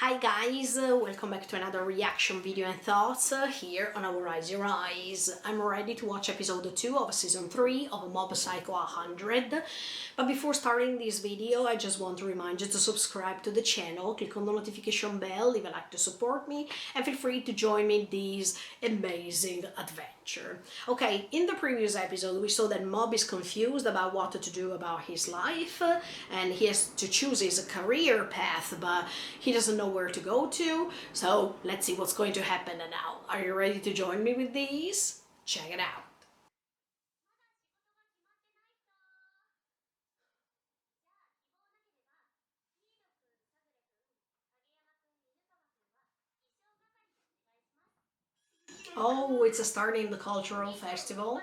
Hi guys, welcome back to another reaction video and thoughts here on our Rise Your Eyes. I'm ready to watch episode 2 of season 3 of Mob Psycho 100. But before starting this video, I just want to remind you to subscribe to the channel, click on the notification bell, leave a like to support me, and feel free to join me in this amazing adventure. Okay, in the previous episode we saw that Mob is confused about what to do about his life, and he has to choose his career path, but he doesn't know where to go to. So let's see what's going to happen now. Are you ready to join me with these? Check it out. Oh, it's a starting the cultural festival.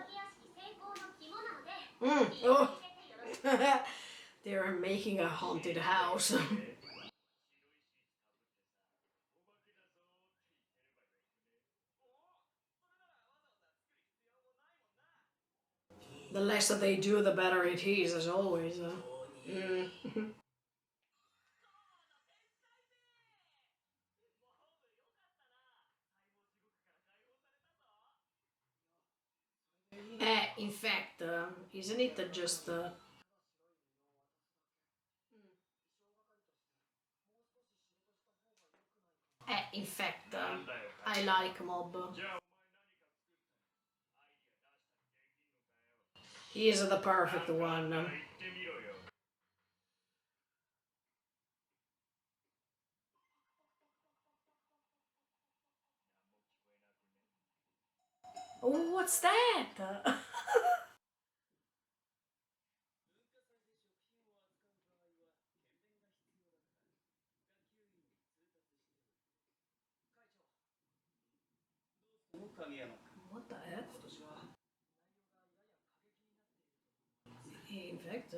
Oh. They are making a haunted house. The less that they do, the better it is, as always. In fact, isn't it just... in fact, I like Mob. He is the perfect one. Oh, what's that? What the heck? In fact,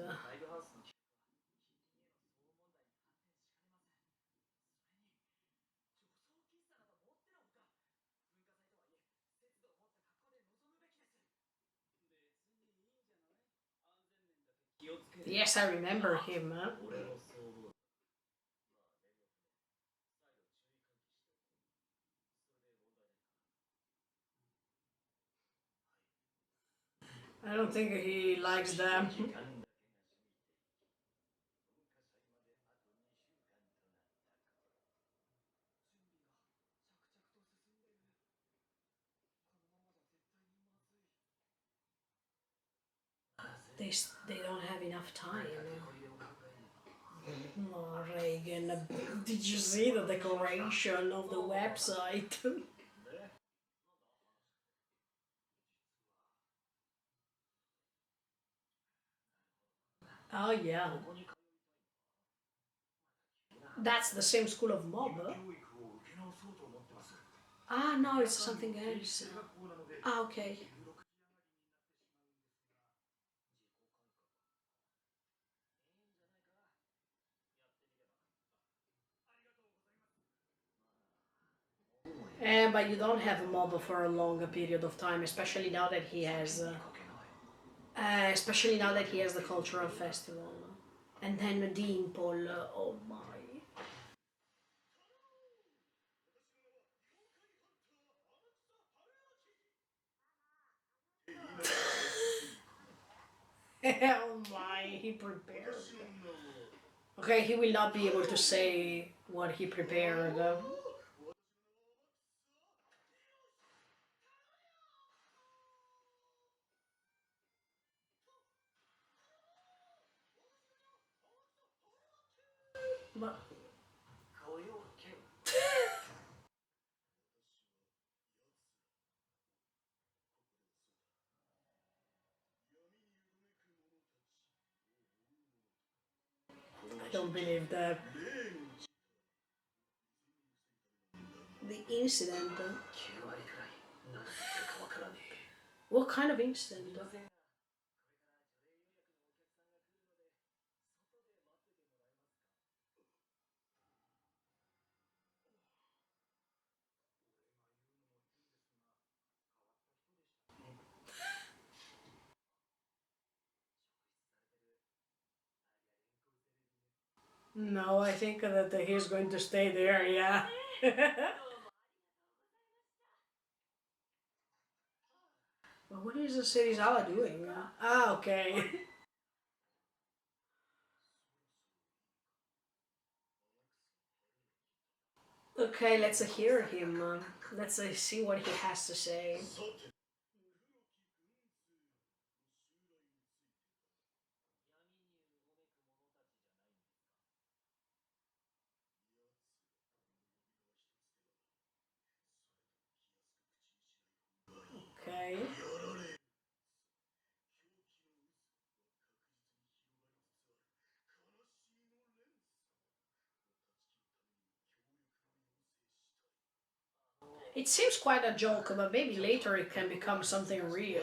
yes, I remember him. I don't think he likes them. They don't have enough time. Oh, Reagan, did you see the decoration of the website? Oh yeah. That's the same school of Mob. Ah, no, it's something else. Ah, okay. But you don't have a Mob for a longer period of time, especially now that he has, the cultural festival, and then Dean Paul. Oh my. Oh my, he prepared. Okay, he will not be able to say what he prepared. But I don't believe that. The incident. What kind of incident? No, I think that he's going to stay there, yeah. But what is the Serizawa doing? Ah, okay. Okay, let's hear him. Let's see what he has to say. Okay. It seems quite a joke, but maybe later it can become something real.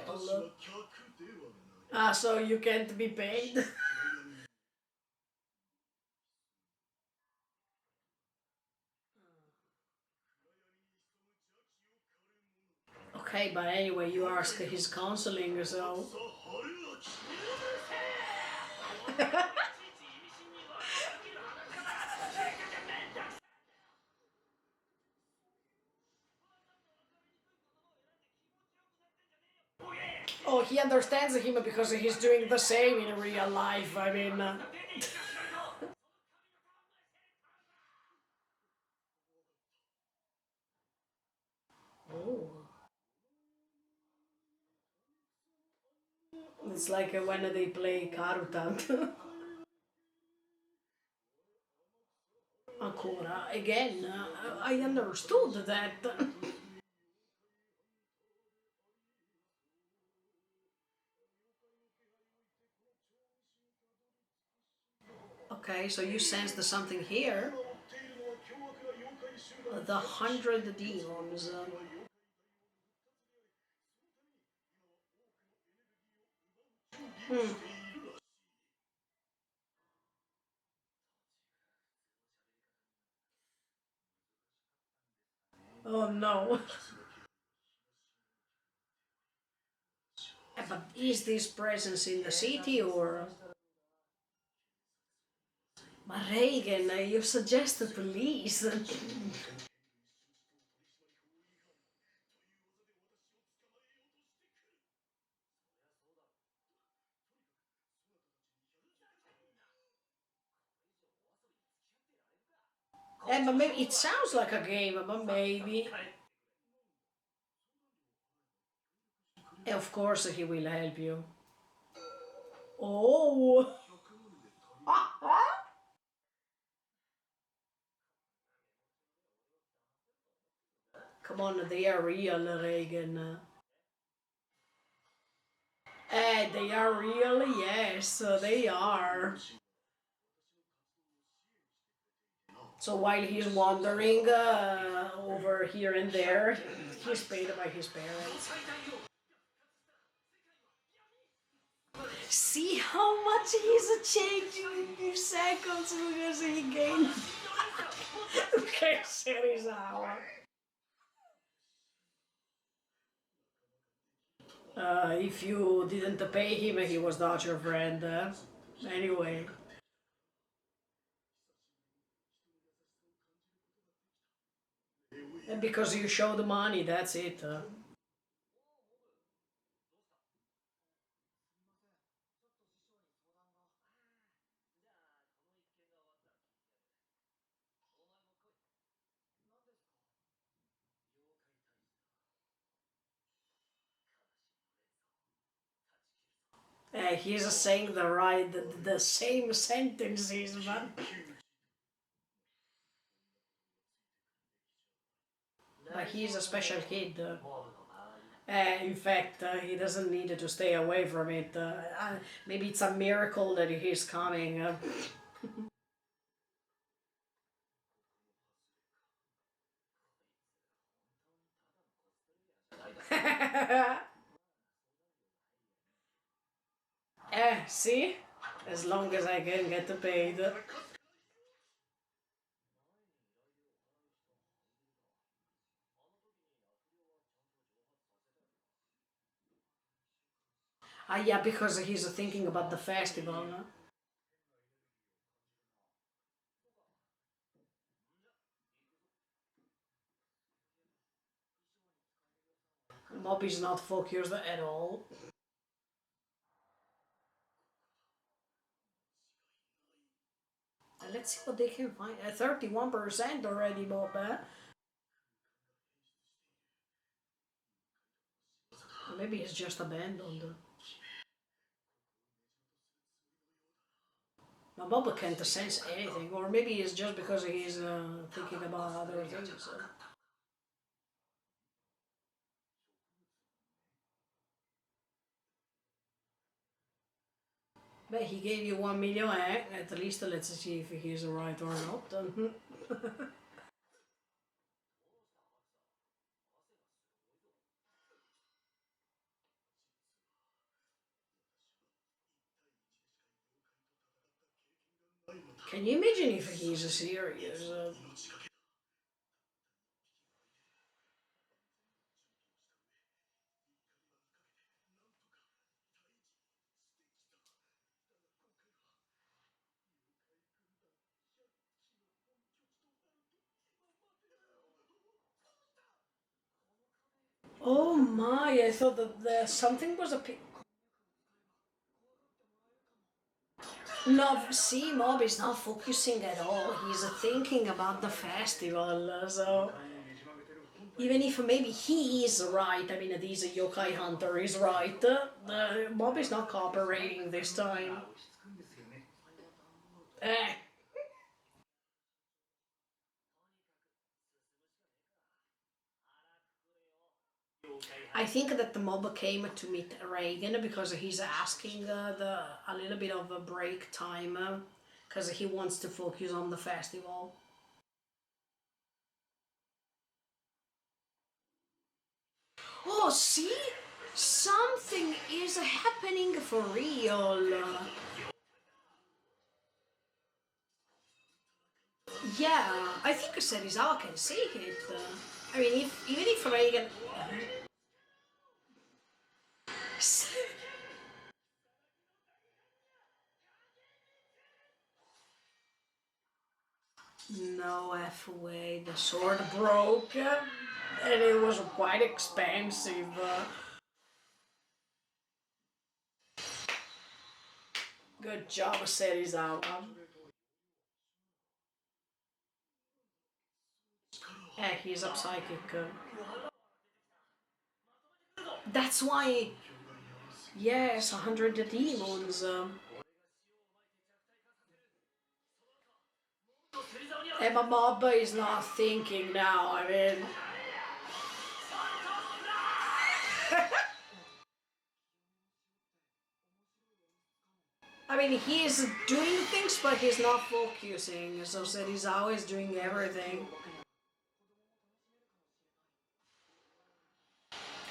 Ah, so you can't be paid? Okay, but anyway, you ask his counseling, so. Oh, he understands him because he's doing the same in real life. I mean. Oh. It's like when they play Karuta. Ancora, again, I understood that. Okay, so you sensed something here. The 100 demons. Hmm. Oh no. But is this presence in the city or? But Reagan, you suggest the police. But maybe it sounds like a game, but maybe. Of course, he will help you. Oh! Come on, they are real, Reagan. They are real, yes, they are. So while he's wandering over here and there, he's paid by his parents. See how much he's changing in few seconds because he gained. Okay, Serizawa. If you didn't pay him, he was not your friend. Anyway. And because you show the money, that's it. He's saying the same sentences, but he's a special kid. In fact, he doesn't need to stay away from it. Maybe it's a miracle that he's coming. See? As long as I can get paid. Yeah, because he's thinking about the festival. No? Moby's not focused at all. And let's see what they can find. 31% already, Mob. Maybe it's just abandoned. Boba can't sense anything, or maybe it's just because he's thinking about other things. But he gave you 1 million, at least let's see if he's right or not. Can you imagine if he's serious? Oh my, I thought that something was a... No, see, Mob is not focusing at all. He's thinking about the festival, so... Even if maybe he is right, I mean, this yokai hunter is right, Mob is not cooperating this time. Eh. I think that the mob came to meet Reagan because he's asking a little bit of a break time because he wants to focus on the festival. Oh, see? Something is happening for real. Yeah, I think Serizawa can see it. I mean, even if Reagan... No F way, the sword broke and it was quite expensive. Good job, Serizawa. He's a psychic. That's why... Yes, 100 demons. Emma Mobba is not thinking now, I mean... I mean, he is doing things, but he's not focusing, so Serizawa is doing everything.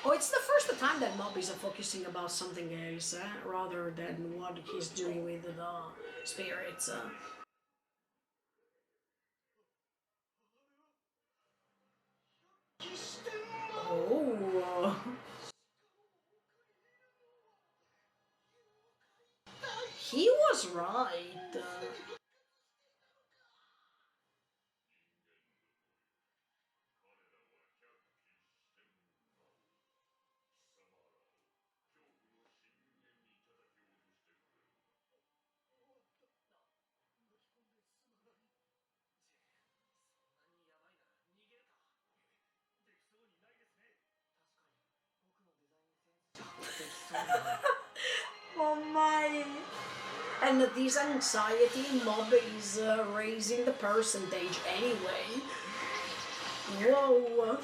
Oh, it's the first time that Mob is focusing about something else, rather than what he's doing with the spirits. Oh... He was right. Oh my! And this anxiety Mob is raising the percentage anyway. Whoa!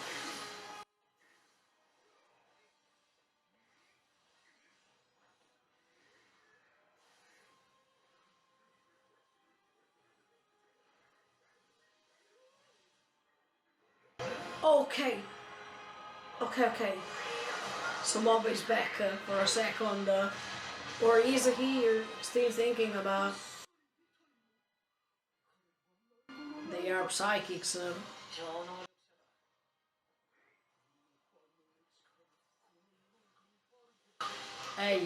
Okay. Okay. So Mob is back for a second. Or is he still thinking about... They are psychics. Hey,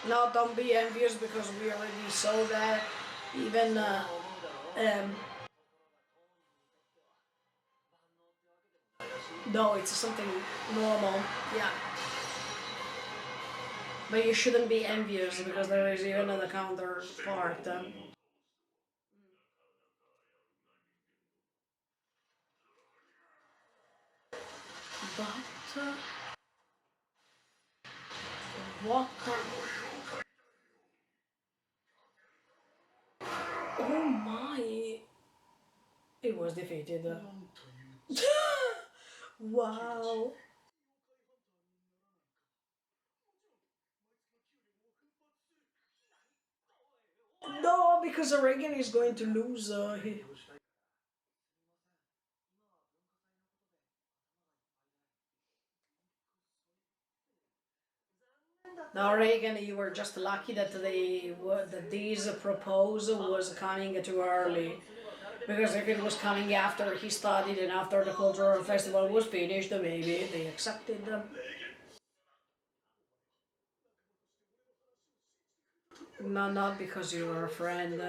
no, don't be envious because we already saw that. Even No, it's something normal. Yeah. But you shouldn't be envious because there is even another counterpart. But what? Oh my! It was defeated. Wow. No, because Reagan is going to lose. Now, Reagan, you were just lucky that that this proposal was coming too early. Because if it was coming after he studied and after the cultural festival was finished, maybe they accepted them. No, not because you were a friend.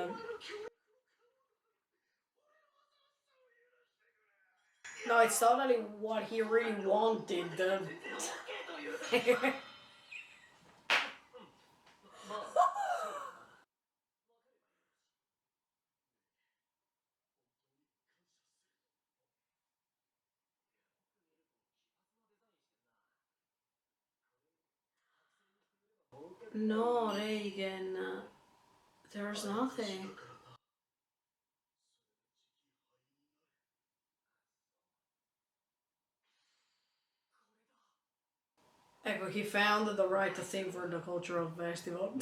No, it's totally what he really wanted. No, Reagan, there's nothing. Ecco, he found the right thing for the cultural festival.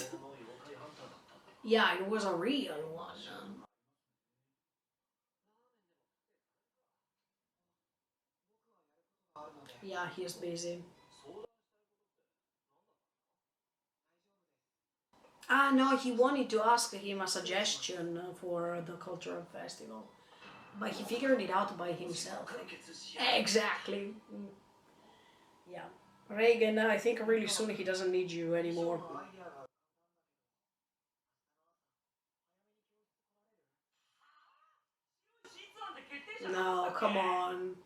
Yeah, it was a real one. Yeah, he's busy. Ah, no, he wanted to ask him a suggestion for the cultural festival, but he figured it out by himself. Exactly. Yeah. Reagan, I think really soon he doesn't need you anymore. No, come on.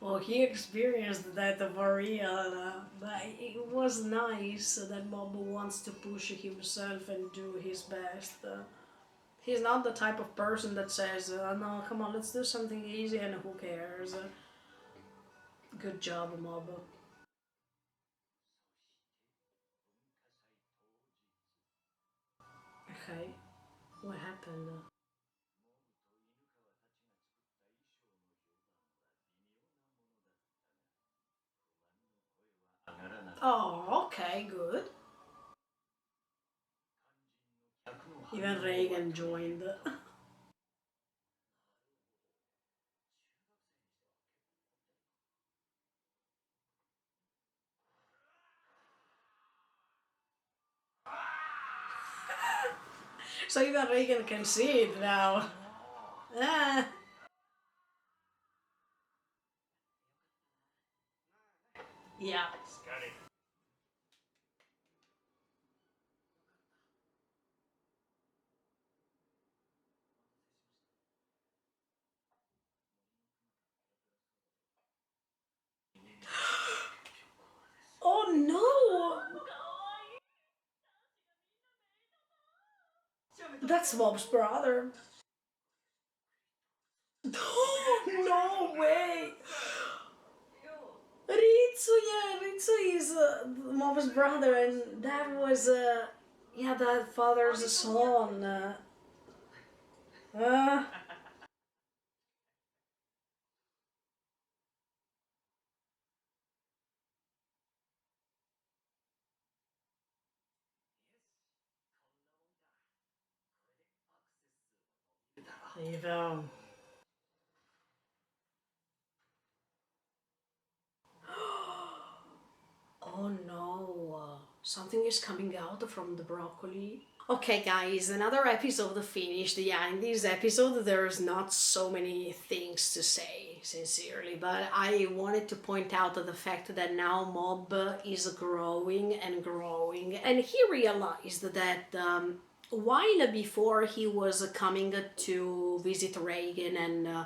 Well, he experienced that for real, but it was nice that Bob wants to push himself and do his best. He's not the type of person that says, no, come on, let's do something easy and who cares. Good job, Mob. Okay, what happened? Oh, okay, good. Even Reagan joined. So even Reagan can see it now. Ah. Yeah. Oh no! That's Bob's brother. No way! Ritsu, yeah, Ritsu is Bob's brother, and that was, yeah, that father's son. Uh, Eva. Oh no, something is coming out from the broccoli. Okay, guys, another episode finished. Yeah, in this episode, there's not so many things to say, sincerely, but I wanted to point out the fact that now Mob is growing and growing, and he realized that while before he was coming to visit Reagan and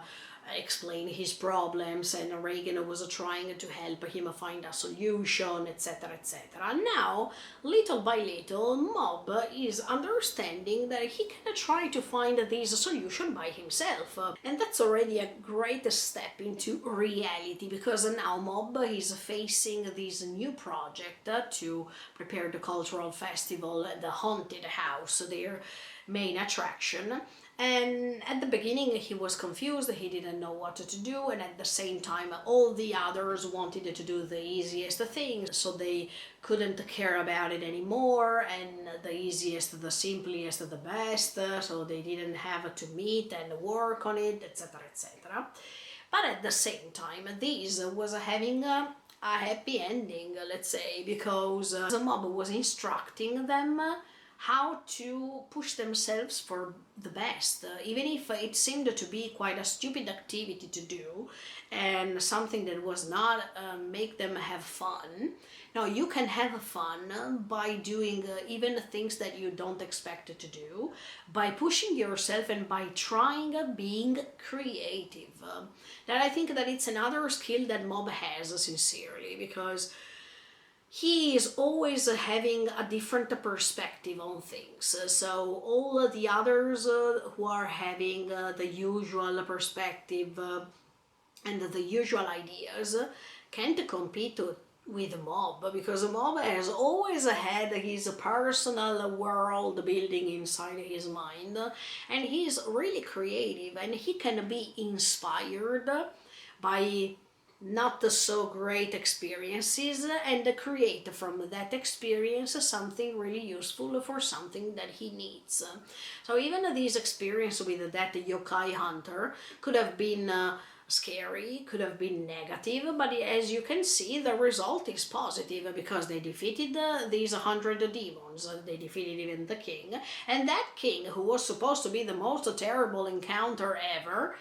explain his problems, and Reagan was trying to help him find a solution, etc., etc. Now, little by little, Mob is understanding that he can try to find this solution by himself, and that's already a great step into reality, because now Mob is facing this new project to prepare the cultural festival, the haunted house, their main attraction. And at the beginning, he was confused, he didn't know what to do, and at the same time, all the others wanted to do the easiest thing, so they couldn't care about it anymore, and the easiest, the simplest, the best, so they didn't have to meet and work on it, etc., etc. But at the same time, this was having a happy ending, let's say, because the mob was instructing them how to push themselves for the best, even if it seemed to be quite a stupid activity to do and something that was not make them have fun. Now you can have fun by doing even things that you don't expect to do, by pushing yourself and by trying being creative. That I think that it's another skill that Mob has, sincerely, because he is always having a different perspective on things. So all the others who are having the usual perspective and the usual ideas can't compete with Mob, because Mob has always had his personal world building inside his mind, and he's really creative, and he can be inspired by not so great experiences and create from that experience something really useful for something that he needs. So even this experience with that yokai hunter could have been scary, could have been negative, but as you can see, the result is positive, because they defeated these 100 demons, they defeated even the king, and that king, who was supposed to be the most terrible encounter ever,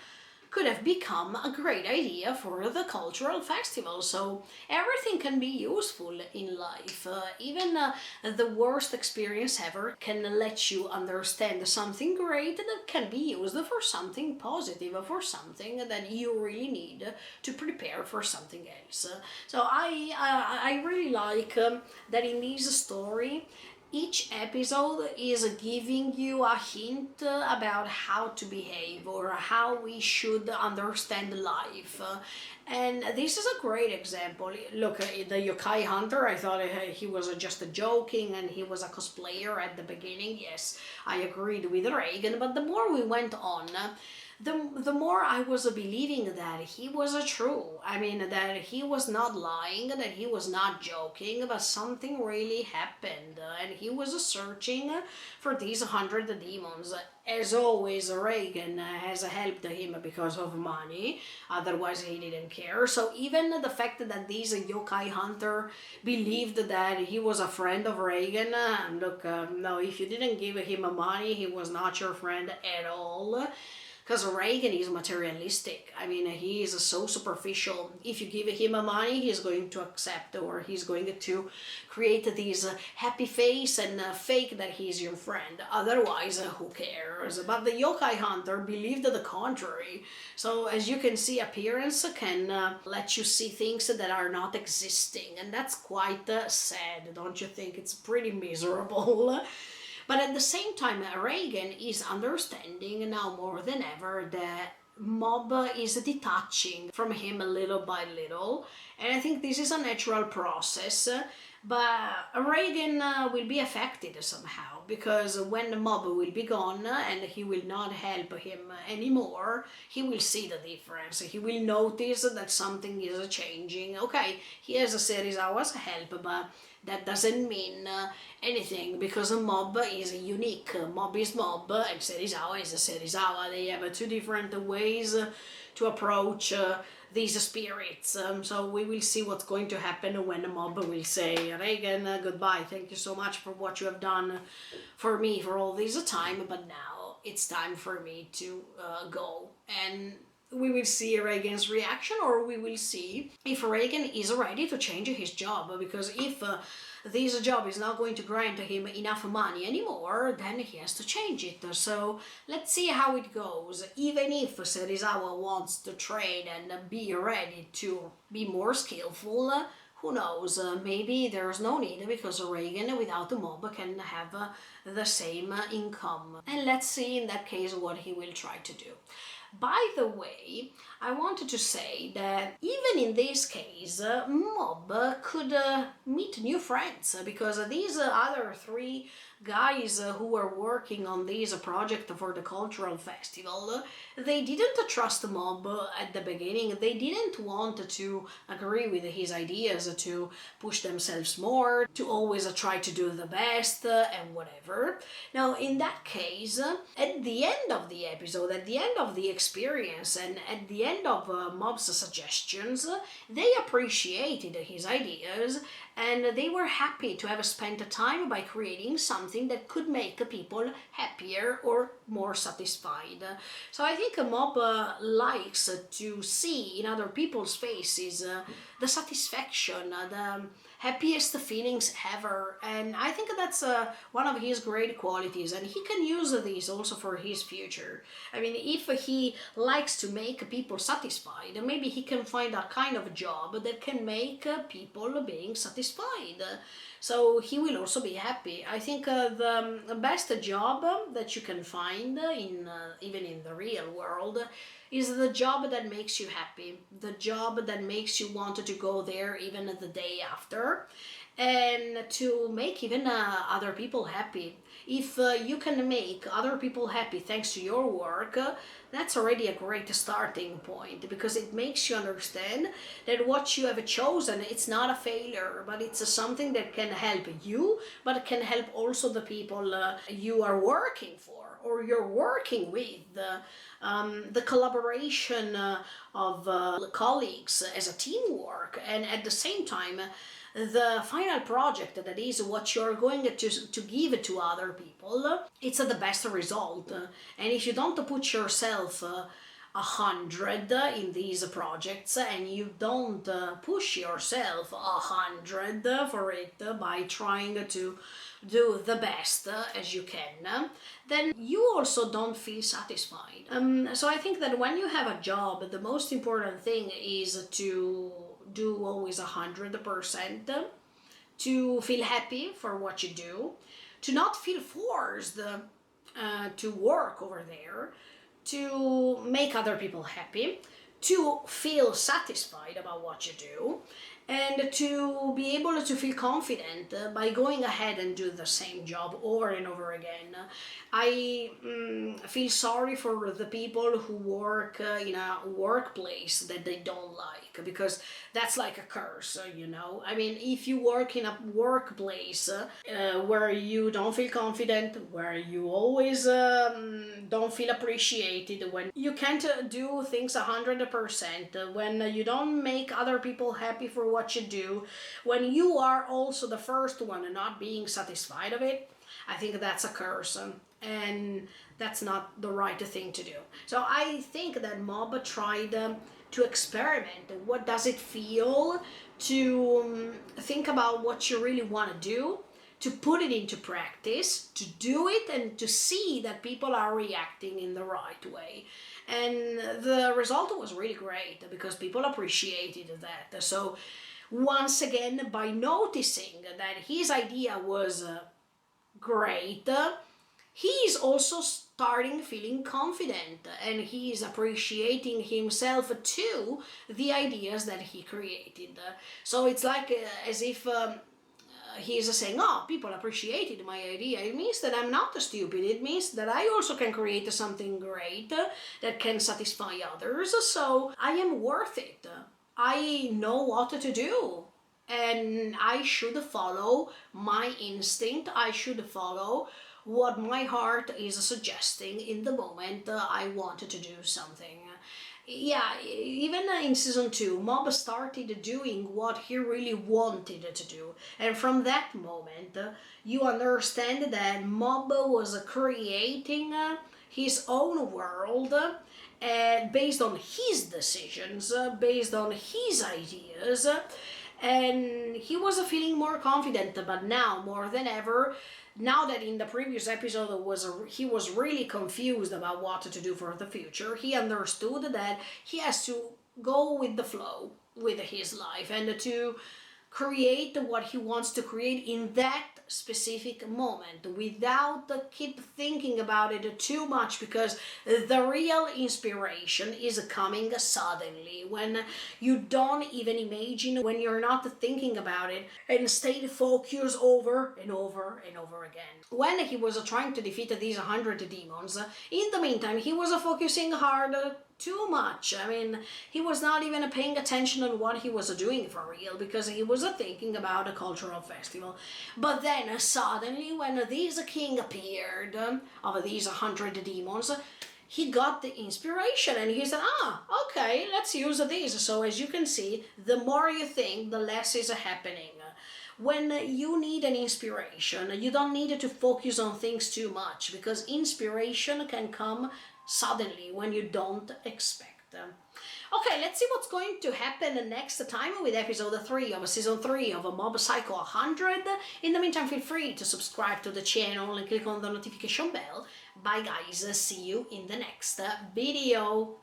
could have become a great idea for the cultural festival. So everything can be useful in life. Even the worst experience ever can let you understand something great that can be used for something positive, for something that you really need to prepare for something else. So I really like that in this story each episode is giving you a hint about how to behave or how we should understand life. And this is a great example. Look, the yokai hunter, I thought he was just joking and he was a cosplayer at the beginning. Yes, I agreed with Reagan, but the more we went on, the more I was believing that he was true. I mean, that he was not lying, that he was not joking, but something really happened, and he was searching for these 100 demons. As always, Reagan has helped him because of money, otherwise he didn't care. So even the fact that this yokai hunter believed that he was a friend of Reagan, look, no, if you didn't give him money, he was not your friend at all. Because Reagan is materialistic. I mean, he is so superficial. If you give him money, he's going to accept, or he's going to create this happy face and fake that he's your friend. Otherwise, who cares? But the yokai hunter believed the contrary. So as you can see, appearance can let you see things that are not existing. And that's quite sad, don't you think? It's pretty miserable. But at the same time, Reagan is understanding now more than ever that Mob is detaching from him little by little. And I think this is a natural process. But Reagan will be affected somehow, because when the Mob will be gone and he will not help him anymore, he will see the difference. He will notice that something is changing. Okay, he has Serizawa's help, but that doesn't mean anything, because a Mob is unique. Mob is Mob and Serizawa is Serizawa. They have two different ways to approach these spirits. So we will see what's going to happen when the mob will say, Reagan, goodbye, thank you so much for what you have done for me for all this time, but now it's time for me to go. And we will see Reagan's reaction, or we will see if Reagan is ready to change his job, because if this job is not going to grant him enough money anymore, then he has to change it. So let's see how it goes. Even if Serizawa wants to train and be ready to be more skillful, who knows, maybe there's no need, because Reagan without the mob can have the same income. And let's see in that case what he will try to do. By the way, I wanted to say that even in this case, Mob could meet new friends, because these other three guys who were working on this project for the cultural festival, they didn't trust Mob at the beginning. They didn't want to agree with his ideas, to push themselves more, to always try to do the best and whatever. Now, in that case, at the end of the episode, at the end of the experience, and at the end of Mob's suggestions, they appreciated his ideas, and they were happy to have spent time by creating something that could make people happier or more satisfied. So I think Mob likes to see in other people's faces the satisfaction, the happiest feelings ever, and I think that's one of his great qualities, and he can use this also for his future. I mean, if he likes to make people satisfied, maybe he can find a kind of job that can make people being satisfied. So he will also be happy. I think the best job that you can find in even in the real world is the job that makes you happy, the job that makes you want to go there even the day after, and to make even other people happy. If you can make other people happy thanks to your work, that's already a great starting point, because it makes you understand that what you have chosen, it's not a failure, but it's something that can help you, but it can help also the people you are working for or you're working with. The collaboration of colleagues as a teamwork, and at the same time the final project, that is what you're going to give to other people, it's the best result. And if you don't put yourself 100 in these projects, and you don't push yourself 100 for it by trying to do the best as you can, then you also don't feel satisfied. So I think that when you have a job, the most important thing is to do always 100%, to feel happy for what you do, to not feel forced to work over there, to make other people happy, to feel satisfied about what you do, and to be able to feel confident by going ahead and do the same job over and over again. I feel sorry for the people who work in a workplace that they don't like, because that's like a curse, you know. I mean, if you work in a workplace where you don't feel confident, where you always don't feel appreciated, when you can't do things 100%, when you don't make other people happy for what you do, when you are also the first one not being satisfied of it, I think that's a curse, and that's not the right thing to do. So I think that Mob tried to experiment. What does it feel to think about what you really want to do, to put it into practice, to do it, and to see that people are reacting in the right way. And the result was really great, because people appreciated that. So once again, by noticing that his idea was great, he's also starting feeling confident, and he's appreciating himself too, the ideas that he created. So it's like as if he's saying, oh, people appreciated my idea. It means that I'm not stupid. It means that I also can create something great that can satisfy others. So I am worth it. I know what to do, and I should follow my instinct. I should follow what my heart is suggesting in the moment I wanted to do something. Yeah, even in season 2, Mob started doing what he really wanted to do. And from that moment, you understand that Mob was creating his own world based on his decisions, based on his ideas. And he was feeling more confident, but now more than ever, now that in the previous episode he was really confused about what to do for the future, he understood that he has to go with the flow with his life and to create what he wants to create in that specific moment without keep thinking about it too much, because the real inspiration is coming suddenly when you don't even imagine, when you're not thinking about it and stay focused over and over and over again. When he was trying to defeat these 100 demons, in the meantime he was focusing hard too much. I mean, he was not even paying attention on what he was doing for real, because he was thinking about a cultural festival. But then suddenly, when this king appeared of these 100 demons, he got the inspiration and he said, okay, let's use this. So as you can see, the more you think, the less is happening. When you need an inspiration, you don't need to focus on things too much, because inspiration can come suddenly when you don't expect. Okay, let's see what's going to happen next time with episode 3 of season 3 of Mob Psycho 100. In the meantime, feel free to subscribe to the channel and click on the notification bell. Bye guys, see you in the next video.